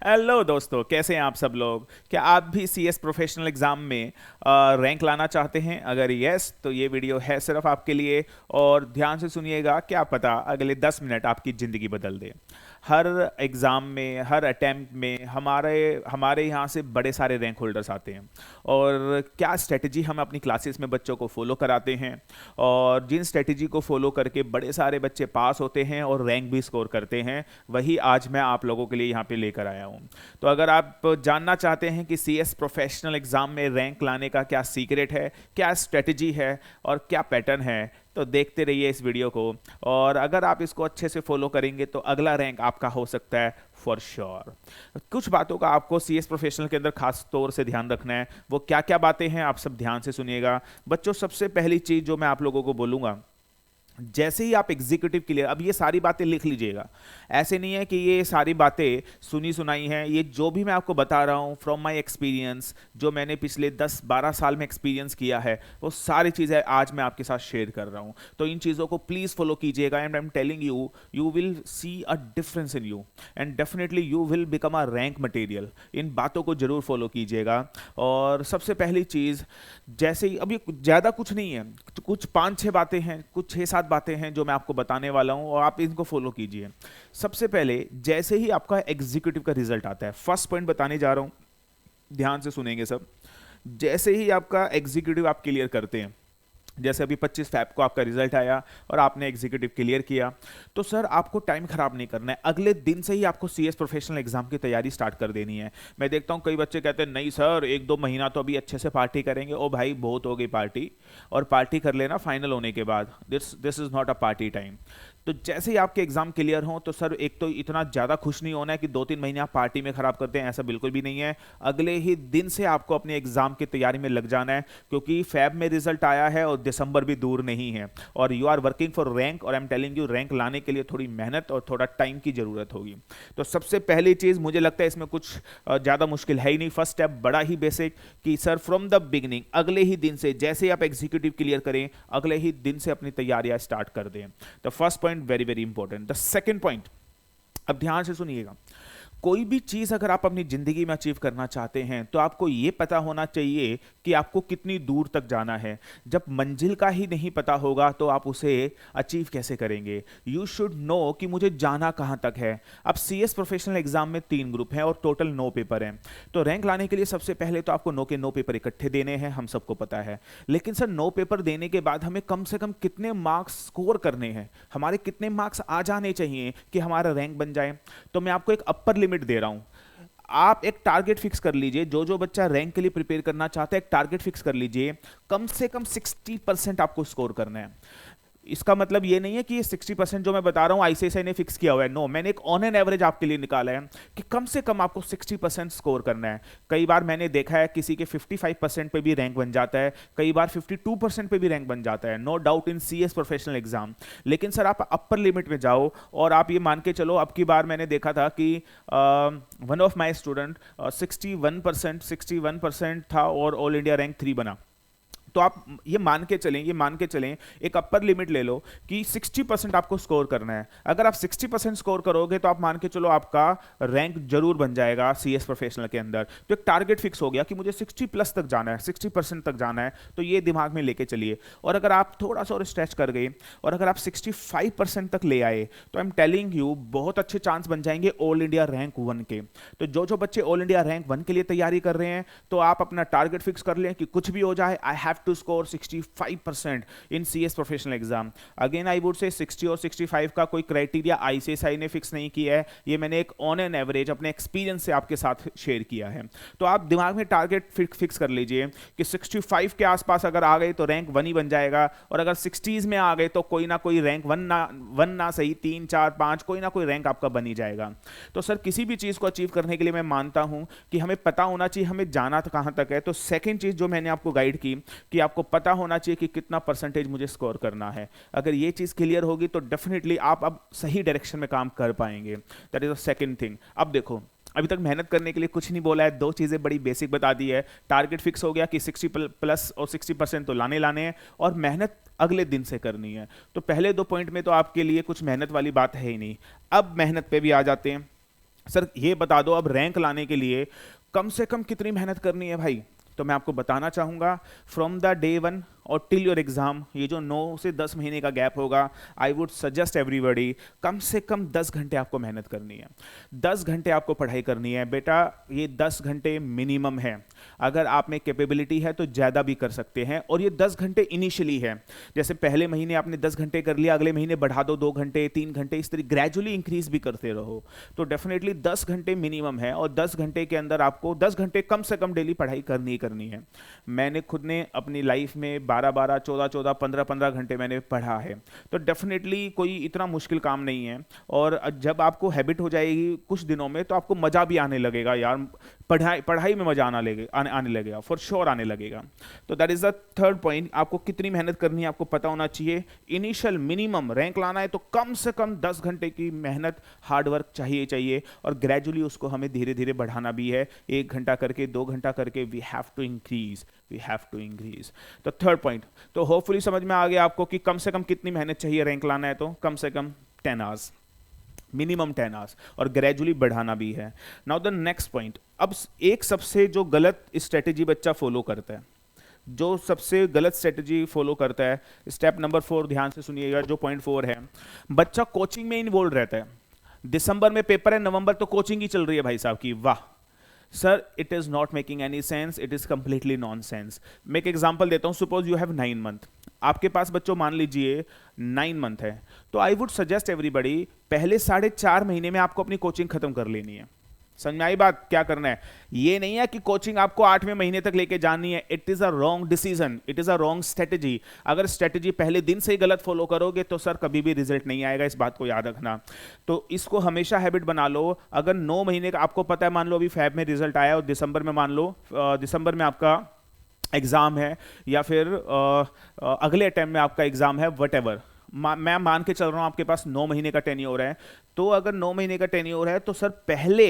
Hello दोस्तों, कैसे हैं आप सब लोग। क्या आप भी सीएस प्रोफेशनल एग्जाम में रैंक लाना चाहते हैं? अगर यस तो ये वीडियो है सिर्फ आपके लिए। और ध्यान से सुनिएगा, क्या पता अगले 10 मिनट आपकी ज़िंदगी बदल दे। हर एग्ज़ाम में, हर अटेम्प्ट में हमारे हमारे यहाँ से बड़े सारे रैंक होल्डर्स आते हैं। और क्या स्ट्रेटजी हम अपनी क्लासेस में बच्चों को फॉलो कराते हैं, और जिन स्ट्रेटजी को फॉलो करके बड़े सारे बच्चे पास होते हैं और रैंक भी स्कोर करते हैं, वही आज मैं आप लोगों के लिए यहाँ पे लेकर आया हूँ। तो अगर आप जानना चाहते हैं कि सीएस प्रोफेशनल एग्जाम में रैंक लाने का क्या सीक्रेट है, क्या स्ट्रेटजी है और क्या पैटर्न है, तो देखते रहिए इस वीडियो को। और अगर आप इसको अच्छे से फॉलो करेंगे तो अगला रैंक आपका हो सकता है फॉर श्योर। कुछ बातों का आपको सीएस प्रोफेशनल के अंदर खास तौर से ध्यान रखना है। वो क्या क्या बातें हैं, आप सब ध्यान से सुनिएगा बच्चों। सबसे पहली चीज जो मैं आप लोगों को बोलूंगा, जैसे ही आप एग्जीक्यूटिव क्लियर, अब ये सारी बातें लिख लीजिएगा। ऐसे नहीं है कि ये सारी बातें सुनी सुनाई हैं, ये जो भी मैं आपको बता रहा हूँ फ्रॉम माय एक्सपीरियंस, जो मैंने पिछले 10-12 साल में एक्सपीरियंस किया है, वो सारी चीज़ें आज मैं आपके साथ शेयर कर रहा हूँ। तो इन चीज़ों को प्लीज़ फॉलो कीजिएगा and I am telling you, you will see a difference in you and definitely you will become a rank material. इन बातों को जरूर फॉलो कीजिएगा। और सबसे पहली चीज़, जैसे ही, अब ये ज़्यादा कुछ नहीं है, कुछ 5-6 बातें हैं, कुछ 6-7 बातें हैं जो मैं आपको बताने वाला हूं और आप इनको फॉलो कीजिए। सबसे पहले, जैसे ही आपका एग्जीक्यूटिव का रिजल्ट आता है, फर्स्ट पॉइंट बताने जा रहा हूं, ध्यान से सुनेंगे सब। जैसे ही आपका एग्जीक्यूटिव आप क्लियर करते हैं, जैसे अभी 25 फैब को आपका रिजल्ट आया और आपने एग्जीक्यूटिव क्लियर किया, तो सर आपको टाइम खराब नहीं करना है। अगले दिन से ही आपको सीएस प्रोफेशनल एग्जाम की तैयारी स्टार्ट कर देनी है। मैं देखता हूं कई बच्चे कहते हैं नहीं सर, 1-2 महीना तो अभी अच्छे से पार्टी करेंगे। ओ भाई, बहुत हो गई पार्टी, और पार्टी कर लेना फाइनल होने के बाद। This is not a party time. तो जैसे ही आपके एग्जाम क्लियर हो, तो सर एक तो इतना ज़्यादा खुश नहीं होना है कि 2-3 महीने आप पार्टी में खराब करते हैं, ऐसा बिल्कुल भी नहीं है। अगले ही दिन से आपको अपने एग्जाम की तैयारी में लग जाना है, क्योंकि फैब में रिजल्ट आया है और दिसंबर भी दूर नहीं है, और you are working for rank. और I am telling you, rank लाने के लिए थोड़ी मेहनत और थोड़ा टाइम की जरूरत होगी। तो सबसे पहली चीज़, मुझे लगता है इसमें कुछ ज़्यादा मुश्किल है ही नहीं। फर्स्ट स्टेप बड़ा ही बेसिक, कि सर फ्रॉम द बिगिनिंग, अगले ही दिन से, जैसे ही आप एग्जीक्यूटिव क्लियर करें, अगले ही दिन से अपनी तैयारियां स्टार्ट कर दें। The first point very very important. The second point, अब ध्यान से सुनिएगा। कोई भी चीज अगर आप अपनी जिंदगी में अचीव करना चाहते हैं, तो आपको यह पता होना चाहिए कि आपको कितनी दूर तक जाना है। जब मंजिल का ही नहीं पता होगा तो आप उसे अचीव कैसे करेंगे। यू शुड नो कि मुझे जाना कहां तक है। अब सीएस प्रोफेशनल एग्जाम में 3 ग्रुप हैं और टोटल 9 पेपर हैं। तो रैंक लाने के लिए सबसे पहले तो आपको 9 के 9 पेपर इकट्ठे देने हैं, हम सबको पता है। लेकिन सर 9 पेपर देने के बाद हमें कम से कम कितने मार्क्स स्कोर करने हैं, हमारे कितने मार्क्स आ जाने चाहिए कि हमारा रैंक बन जाए। तो मैं आपको एक अपर लिमिट दे रहा हूं। आप एक टारगेट फिक्स कर लीजिए। जो जो बच्चा रैंक के लिए प्रिपेयर करना चाहता है, एक टारगेट फिक्स कर लीजिए। कम से कम 60% आपको स्कोर करना है। इसका मतलब ये नहीं है कि ये 60% जो मैं बता रहा हूं आईसीएसआई ने फिक्स किया हुआ है। नो, मैंने एक ऑन एन एवरेज आपके लिए निकाला है कि कम से कम आपको 60% स्कोर करना है। कई बार मैंने देखा है किसी के 55% पे भी रैंक बन जाता है, कई बार 52% पे भी रैंक बन जाता है। No doubt in CS professional exam. लेकिन सर आप अपर लिमिट में जाओ, और आप ये मान के चलो, अब की बार मैंने देखा था कि वन ऑफ माई स्टूडेंट 61% था और ऑल इंडिया रैंक 3 बना। तो आप ये मान के चलें, एक अपर लिमिट ले लो कि 60% आपको स्कोर करना है। अगर आप 60% स्कोर करोगे तो आप मान के चलो आपका रैंक जरूर बन जाएगा सीएस प्रोफेशनल के अंदर। तो एक टारगेट फिक्स हो गया कि मुझे 60 प्लस तक जाना है, 60% तक जाना है। तो ये दिमाग में लेके चलिए। और अगर आप थोड़ा सा और स्ट्रेच कर गए और अगर आप 65% तक ले आए, तो आई एम टेलिंग यू, बहुत अच्छे चांस बन जाएंगे ऑल इंडिया रैंक 1 के। तो जो जो बच्चे ऑल इंडिया रैंक 1 के लिए तैयारी कर रहे हैं, तो आप अपना टारगेट फिक्स कर लें कि कुछ भी हो जाए, I have to score 65% in CS professional exam. Again I would say 60 और 65 का कोई क्राइटेरिया आईसीएसआई ने फिक्स नहीं किया है, ये मैंने एक ऑन एन एवरेज अपने एक्सपीरियंस से आपके साथ शेयर किया है। तो आप दिमाग में टारगेट फिक्स कर लीजिए कि 65 के आसपास अगर आ गए तो रैंक 1 ही बन जाएगा, और अगर 60s में आ गए तो कोई ना कोई रैंक 1 ना सही 3, 4, 5 कोई ना कोई रैंक आपका बन ही जाएगा। तो सर किसी भी चीज को अचीव करने के लिए मैं मानता हूं कि हमें पता होना चाहिए हमें जाना कहां तक है। तो सेकंड चीज जो मैंने आपको गाइड की कि आपको पता होना चाहिए कि कितना परसेंटेज मुझे स्कोर करना है। अगर ये चीज क्लियर होगी तो डेफिनेटली आप अब सही डायरेक्शन में काम कर पाएंगे। That is the second thing. अब देखो, अभी तक मेहनत करने के लिए कुछ नहीं बोला है, 2 चीजें बड़ी बेसिक बता दी है। टारगेट फिक्स हो गया कि 60 प्लस और 60% तो लाने हैं, और मेहनत अगले दिन से करनी है। तो पहले 2 पॉइंट में तो आपके लिए कुछ मेहनत वाली बात है ही नहीं। अब मेहनत पे भी आ जाते हैं। सर ये बता दो अब रैंक लाने के लिए कम से कम कितनी मेहनत करनी है भाई। तो मैं आपको बताना चाहूंगा, फ्रॉम द डे वन और टिल योर एग्जाम, ये जो 9 से 10 महीने का गैप होगा, आई वुड सजेस्ट एवरीबॉडी कम से कम 10 घंटे आपको मेहनत करनी है, 10 घंटे आपको पढ़ाई करनी है बेटा। ये 10 घंटे मिनिमम है, अगर आप में कैपेबिलिटी है तो ज़्यादा भी कर सकते हैं। और ये 10 घंटे इनिशियली है, जैसे पहले महीने आपने 10 घंटे कर लिया, अगले महीने बढ़ा दो 2 घंटे 3 घंटे, इस तरह ग्रेजुअली इंक्रीज भी करते रहो। तो डेफिनेटली 10 घंटे मिनिमम है, और 10 घंटे के अंदर आपको 10 घंटे कम से कम डेली पढ़ाई करनी ही करनी है। मैंने खुद ने अपनी लाइफ में 12-12, 14-14, 15-15 घंटे मैंने पढ़ा है। तो डेफिनेटली कोई इतना मुश्किल काम नहीं है, और जब आपको हैबिट हो जाएगी कुछ दिनों में तो आपको मज़ा भी आने लगेगा यार, पढ़ाई पढ़ाई में मज़ा आने लगेगा, फॉर श्योर आने लगेगा। तो that is the third point, आपको कितनी मेहनत करनी है आपको पता होना चाहिए। इनिशियल मिनिमम रैंक लाना है तो कम से कम 10 घंटे की मेहनत, हार्डवर्क चाहिए, और ग्रेजुअली उसको हमें धीरे धीरे बढ़ाना भी है, 1 घंटा करके 2 घंटा करके, वी हैव टू इंक्रीज। तो थर्ड पॉइंट, तो होपफुली समझ में आ गया आपको कि कम से कम कितनी मेहनत चाहिए रैंक लाना है, तो कम से कम 10 आवर्स, मिनिमम 10 आवर्स, और ग्रेजुअली बढ़ाना भी है। नाउ द नेक्स्ट पॉइंट, अब एक सबसे जो गलत स्ट्रेटेजी बच्चा फॉलो करता है, जो सबसे गलत स्ट्रेटेजी फॉलो करता है, स्टेप नंबर 4 ध्यान से सुनिएगा, जो पॉइंट 4 है, बच्चा कोचिंग में इन्वॉल्व रहता है। दिसंबर में पेपर है, नवंबर तो कोचिंग ही चल रही है भाई साहब की, वाह sir, it is not making any sense, it is completely non sense. मैं एक एग्जाम्पल देता हूं, सपोज यू हैव 9 मंथ, आपके पास बच्चों मान लीजिए 9 मंथ है, तो आई वुड सजेस्ट एवरीबडी पहले 4.5 महीने में आपको अपनी कोचिंग खत्म कर लेनी है। समझ में आई बात, क्या करना है? ये नहीं है कि कोचिंग आपको 8वें महीने तक लेके जानी है, it is a wrong decision, it is a wrong strategy. अगर स्ट्रेटेजी पहले दिन से ही गलत फॉलो करोगे तो सर कभी भी रिजल्ट नहीं आएगा, इस बात को याद रखना। तो इसको हमेशा हैबिट बना लो। अगर 9 महीने का आपको पता है, मान लो अभी फेब में रिजल्ट आया और दिसंबर में मान लो दिसंबर में आपका एग्जाम है, या फिर अगले अटेम्प्ट में आपका एग्जाम है, वट एवर, मैं मान के चल रहा हूं आपके पास 9 महीने का टेन्योर है, तो अगर 9 महीने का टेन्योर है तो सर पहले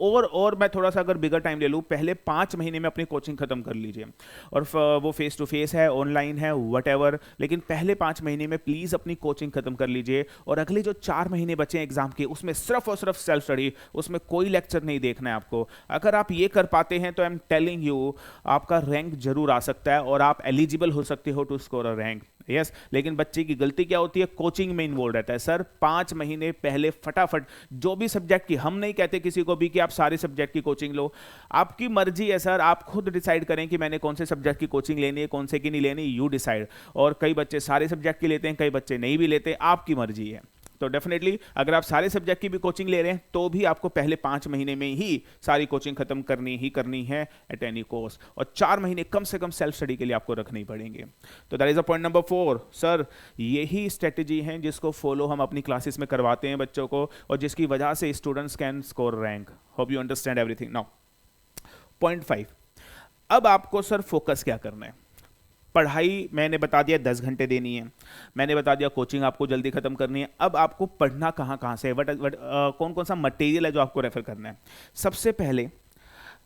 और मैं थोड़ा सा अगर बिगर टाइम ले लूं, पहले 5 महीने में अपनी कोचिंग खत्म कर लीजिए। और वो फेस टू फेस है, ऑनलाइन है, वट, लेकिन पहले 5 महीने में प्लीज अपनी कोचिंग खत्म कर लीजिए। और अगले जो 4 महीने बचे हैं एग्जाम के, उसमें सिर्फ और सिर्फ सेल्फ स्टडी, उसमें कोई लेक्चर नहीं देखना है आपको। अगर आप ये कर पाते हैं तो आई एम टेलिंग यू, आपका रैंक जरूर आ सकता है और आप एलिजिबल हो सकते हो to score a rank. Yes, लेकिन बच्चे की गलती क्या होती है, कोचिंग में इन्वॉल्व रहता है। सर 5 महीने पहले फटाफट जो भी सब्जेक्ट की, हम नहीं कहते किसी को भी कि आप सारे सब्जेक्ट की कोचिंग लो, आपकी मर्जी है सर, आप खुद डिसाइड करें कि मैंने कौन से सब्जेक्ट की कोचिंग लेनी है, कौन से की नहीं लेनी, यू डिसाइड। और कई बच्चे सारे सब्जेक्ट की लेते हैं, कई बच्चे नहीं भी लेते, आपकी मर्जी है। तो डेफिनेटली अगर आप सारे सब्जेक्ट की भी कोचिंग ले रहे हैं तो भी आपको पहले 5 महीने में ही सारी कोचिंग खत्म करनी है एट एनी कॉस्ट, और 4 महीने कम से कम सेल्फ स्टडी के लिए आपको रखने ही पड़ेंगे। तो that is a point number 4। Sir यही स्ट्रेटेजी है जिसको फॉलो हम अपनी क्लासेस में करवाते हैं बच्चों को, और जिसकी वजह से students can score rank. Hope you understand everything now. Point 5, अब आपको सर फोकस क्या करना है। पढ़ाई मैंने बता दिया 10 घंटे देनी है, मैंने बता दिया कोचिंग आपको जल्दी खत्म करनी है। अब आपको पढ़ना कहाँ से है, कौन कौन सा मटेरियल है जो आपको रेफर करना है। सबसे पहले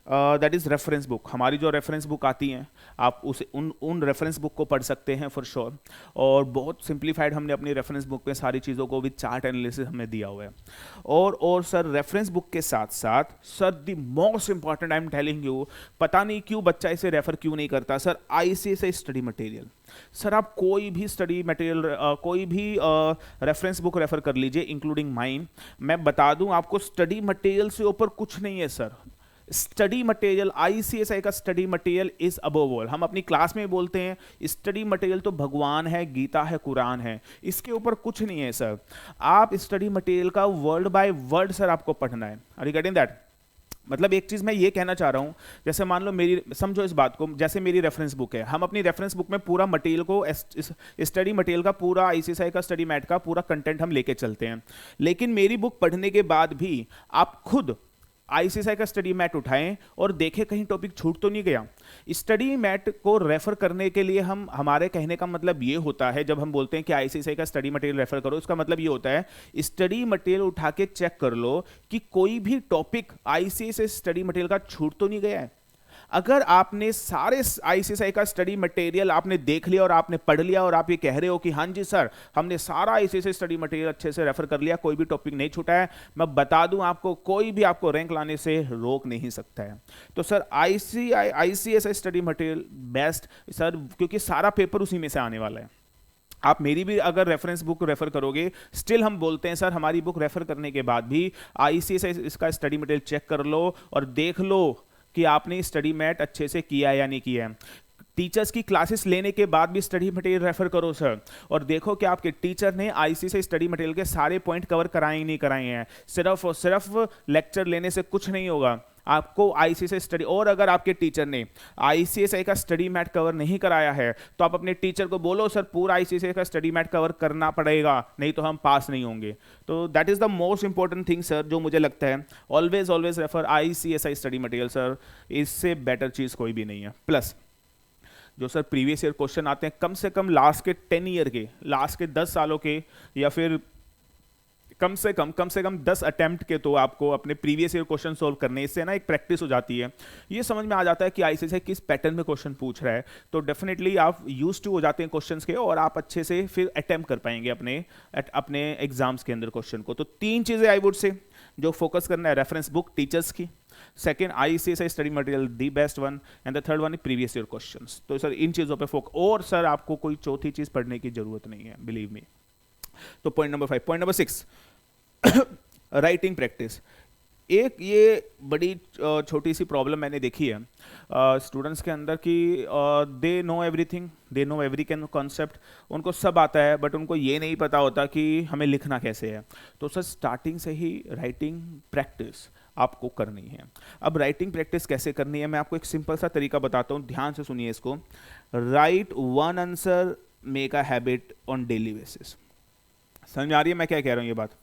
दैट इज रेफरेंस बुक। हमारी जो रेफरेंस बुक आती हैं, आप उसे उन रेफरेंस बुक को पढ़ सकते हैं फॉर श्योर। और बहुत सिंप्लीफाइड हमने अपनी रेफरेंस बुक में सारी चीज़ों को विद चार्ट एनालिसिस हमने दिया हुआ है। और सर रेफरेंस बुक के साथ साथ sir the most important I am telling you, पता नहीं क्यों बच्चा इसे रेफर क्यों नहीं करता, sir ICSE study material. Sir आप कोई भी स्टडी मटेरियल, कोई भी रेफरेंस बुक रेफर कर लीजिए इंक्लूडिंग माइन। मैं बता दूं आपको, स्टडी मटेरियल से ऊपर कुछ नहीं है सर। स्टडी मटेरियल, आईसीएसआई का study material is above all. हम अपनी क्लास में बोलते हैं स्टडी मटेरियल तो भगवान है, गीता है, कुरान है, इसके ऊपर कुछ नहीं है सर। आप स्टडी मटेरियल का वर्ड बाय वर्ड सर आपको पढ़ना है। Are you getting that? मतलब एक चीज मैं ये कहना चाह रहा हूं, जैसे मान लो मेरी, समझो इस बात को, जैसे मेरी रेफरेंस बुक है, हम अपनी रेफरेंस बुक में पूरा मटेरियल को, स्टडी मटेरियल का पूरा, आईसीएसआई का स्टडी मैट का पूरा कंटेंट हम लेके चलते हैं। लेकिन मेरी बुक पढ़ने के बाद भी आप खुद आईसीएसआई का स्टडी मैट उठाएं और देखें कहीं टॉपिक छूट तो नहीं गया। स्टडी मैट को रेफर करने के लिए हमारे कहने का मतलब ये होता है, जब हम बोलते हैं कि आईसीएसआई का स्टडी मटेरियल रेफर करो, इसका मतलब ये होता है स्टडी मटेरियल उठा के चेक कर लो कि कोई भी टॉपिक आईसीएसआई स्टडी मटेरियल का छूट तो नहीं गया है। अगर आपने सारे आईसीएसआई का स्टडी मटेरियल आपने देख लिया और आपने पढ़ लिया और आप ये कह रहे हो कि हाँ जी सर हमने सारा आईसीएसआई स्टडी मटेरियल अच्छे से रेफर कर लिया, कोई भी टॉपिक नहीं छूटा है, मैं बता दूं आपको कोई भी आपको रैंक लाने से रोक नहीं सकता है। तो sir ICSI study material best sir, क्योंकि सारा पेपर उसी में से आने वाला है। आप मेरी भी अगर रेफरेंस बुक रेफर करोगे, स्टिल हम बोलते हैं सर हमारी बुक रेफर करने के बाद भी आईसीएसआई इसका स्टडी मटेरियल चेक कर लो और देख लो कि आपने स्टडी मैट अच्छे से किया है या नहीं किया है। टीचर्स की क्लासेस लेने के बाद भी स्टडी मटेरियल रेफर करो सर, और देखो कि आपके टीचर ने आईसीएसआई स्टडी मटेरियल के सारे पॉइंट कवर कराए ही नहीं कराए हैं। सिर्फ और सिर्फ लेक्चर लेने से कुछ नहीं होगा, आपको आईसीएसआई स्टडी, और अगर आपके टीचर ने आईसीएसआई का स्टडी मैट कवर नहीं कराया है तो आप अपने टीचर को बोलो सर पूरा आईसीएसआई का स्टडी मैट कवर करना पड़ेगा, नहीं तो हम पास नहीं होंगे। तो that is the most important thing sir, जो मुझे लगता है always always refer ICSI study material sir, इससे बेटर चीज कोई भी नहीं है। प्लस जो सर प्रीवियस ईयर क्वेश्चन आते हैं कम से कम लास्ट के 10 ईयर के, लास्ट के 10 सालों के, या फिर कम से कम 10 अटेम्प्ट के, तो आपको अपने प्रीवियस ईयर क्वेश्चन सोल्व करने, इससे ना एक प्रैक्टिस हो जाती है, ये समझ में आ जाता है कि आईसीएसआई किस पैटर्न में क्वेश्चन पूछ रहा है, तो डेफिनेटली आप यूज्ड टू हो जाते हैं क्वेश्चंस के और आप अच्छे से फिर अटेम्प्ट कर पाएंगे अपने एग्जाम्स के अंदर क्वेश्चन को। तो 3 चीजें आई वुड से जो फोकस करना है, रेफरेंस बुक टीचर्स की, second ICSI study material the best one, and the third one previous year questions. तो सर इन चीजों पे फोकस, और सर आपको कोई चौथी चीज पढ़ने की जरूरत नहीं है, बिलीव मी। तो point number 5। Point number 6 writing practice. एक ये बड़ी छोटी सी प्रॉब्लम मैंने देखी है स्टूडेंट्स के अंदर कि they know everything, they know every concept, उनको सब आता है बट उनको ये नहीं पता होता कि हमें लिखना कैसे है। तो सर स्टार्टिंग से ही राइटिंग प्रैक्टिस आपको करनी है। अब राइटिंग प्रैक्टिस कैसे करनी है, मैं आपको एक सिंपल सा तरीका बताता हूँ, ध्यान से सुनिए इसको। Right 1 answer, make a habit on daily basis. समझ आ रही है मैं क्या कह रहा हूँ ये बात?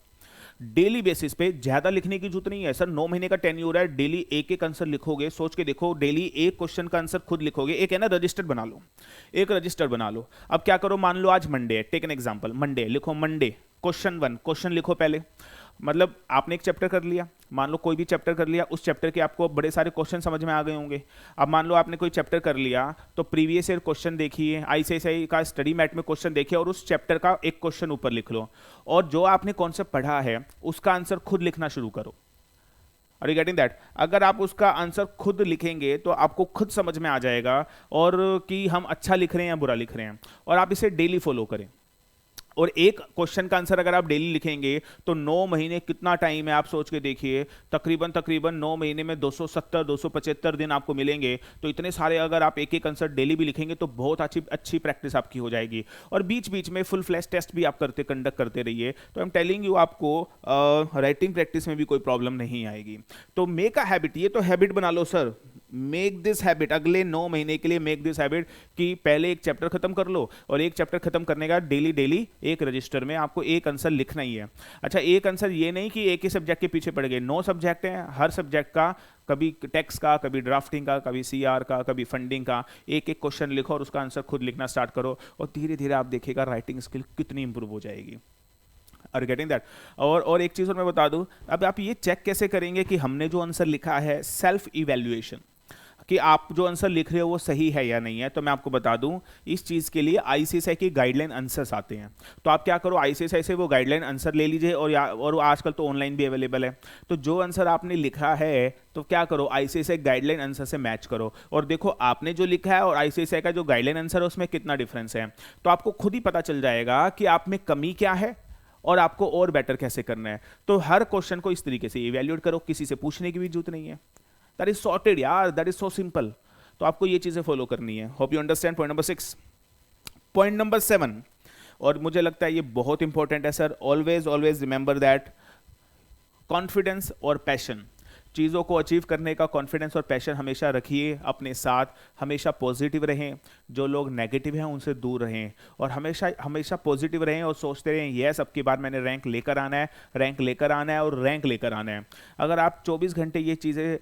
डेली बेसिस पे ज्यादा लिखने की जरूरत नहीं है सर, 9 महीने का टेन्योर है, डेली एक एक आंसर लिखोगे, सोच के देखो, डेली एक क्वेश्चन का आंसर खुद लिखोगे। एक है ना रजिस्टर बना लो, एक रजिस्टर बना लो। अब क्या करो, मान लो आज मंडे है, टेक एन एग्जांपल, मंडे लिखो, मंडे क्वेश्चन 1 क्वेश्चन लिखो पहले। मतलब आपने एक चैप्टर कर लिया, मान लो कोई भी चैप्टर कर लिया, उस चैप्टर के आपको बड़े सारे क्वेश्चन समझ में आ गए होंगे। अब मान लो आपने कोई चैप्टर कर लिया तो प्रीवियस ईयर क्वेश्चन देखिए, आईसीएसआई का स्टडी मैट में क्वेश्चन देखिए और उस चैप्टर का एक क्वेश्चन ऊपर लिख लो, और जो आपने कॉन्सेप्ट पढ़ा है उसका आंसर खुद लिखना शुरू करो। Are you getting that? अगर आप उसका आंसर खुद लिखेंगे तो आपको खुद समझ में आ जाएगा और कि हम अच्छा लिख रहे हैं या बुरा लिख रहे हैं, और आप इसे डेली फॉलो करें। और एक क्वेश्चन का आंसर अगर आप डेली लिखेंगे तो 9 महीने कितना टाइम है आप सोच के देखिए, तकरीबन 9 महीने में 270-275 दिन आपको मिलेंगे। तो इतने सारे अगर आप एक एक आंसर डेली भी लिखेंगे तो बहुत अच्छी प्रैक्टिस आपकी हो जाएगी। और बीच बीच में फुल फ्लैश टेस्ट भी आप कंडक्ट करते रहिए, तो आई एम टेलिंग यू आपको राइटिंग प्रैक्टिस में भी कोई प्रॉब्लम नहीं आएगी। तो मेक अ हैबिट, ये तो हैबिट बना लो सर, मेक दिस हैबिट, अगले 9 महीने के लिए मेक दिस हैबिट कि पहले एक चैप्टर खत्म कर लो, और एक चैप्टर खत्म करने का डेली एक रजिस्टर में आपको एक आंसर लिखना ही है। अच्छा, एक आंसर ये नहीं कि एक ही सब्जेक्ट के पीछे पड़ गए, 9 सब्जेक्ट हैं, हर सब्जेक्ट का, कभी टैक्स का, कभी ड्राफ्टिंग का, कभी सीआर का, कभी फंडिंग का, एक एक क्वेश्चन लिखो और उसका आंसर खुद लिखना स्टार्ट करो, और धीरे धीरे आप देखिएगा राइटिंग स्किल कितनी इंप्रूव हो जाएगी। Are getting that? और एक चीज और मैं बता दूं, अब आप ये चेक कैसे करेंगे कि हमने जो आंसर लिखा है, सेल्फ इवैल्यूएशन, कि आप जो आंसर लिख रहे हो वो सही है या नहीं है। तो मैं आपको बता दूं, इस चीज के लिए आईसीएसआई की गाइडलाइन आंसर्स आते हैं। तो आप क्या करो, आईसीएसआई से वो गाइडलाइन आंसर ले लीजिए, और आजकल तो ऑनलाइन भी अवेलेबल है। तो जो आंसर आपने लिखा है तो क्या करो, आईसीएसआई गाइडलाइन आंसर से मैच करो, और देखो आपने जो लिखा है और आईसीएसआई का जो गाइडलाइन आंसर है उसमें कितना डिफरेंस है। तो आपको खुद ही पता चल जाएगा कि आप में कमी क्या है और आपको और बेटर कैसे करना है। तो हर क्वेश्चन को इस तरीके से इवैल्यूएट करो, किसी से पूछने की भी जरूरत नहीं है। दैट इज सॉर्टेड यार, दैट इज सो सिंपल। तो आपको ये चीजें फॉलो करनी है। Hope you understand point number 6। Point number 7, और मुझे लगता है ये बहुत इंपॉर्टेंट है sir, always remember that confidence और पैशन, चीज़ों को अचीव करने का कॉन्फिडेंस और पैशन हमेशा रखिए अपने साथ, हमेशा पॉजिटिव रहें, जो लोग नेगेटिव हैं उनसे दूर रहें, और हमेशा पॉजिटिव रहें और सोचते रहें यस अब की बार मैंने रैंक लेकर आना है, रैंक लेकर आना है और रैंक लेकर आना है। अगर आप 24 घंटे ये चीज़ें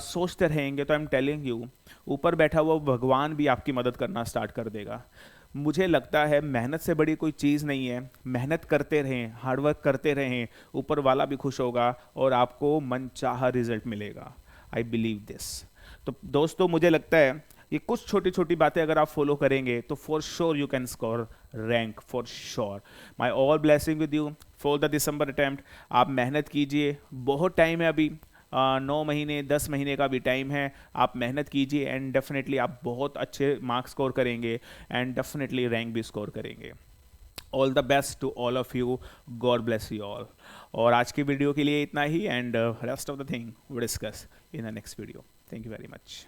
सोचते रहेंगे तो आई एम टेलिंग यू, ऊपर बैठा हुआ भगवान भी आपकी मदद करना स्टार्ट कर देगा। मुझे लगता है मेहनत से बड़ी कोई चीज़ नहीं है, मेहनत करते रहें, हार्डवर्क करते रहें, ऊपर वाला भी खुश होगा और आपको मनचाहा रिजल्ट मिलेगा। I believe this. तो दोस्तों मुझे लगता है ये कुछ छोटी छोटी बातें अगर आप फॉलो करेंगे तो for sure you can score rank, for sure. My all blessing with you for the December attempt. आप मेहनत कीजिए, बहुत टाइम है अभी, 9 महीने 10 महीने का भी टाइम है। आप मेहनत कीजिए एंड डेफिनेटली आप बहुत अच्छे मार्क्स स्कोर करेंगे एंड डेफिनेटली रैंक भी स्कोर करेंगे। All the best to all of you, God bless you all. और आज की वीडियो के लिए इतना ही and rest of the thing we discuss in the next video. Thank you very much.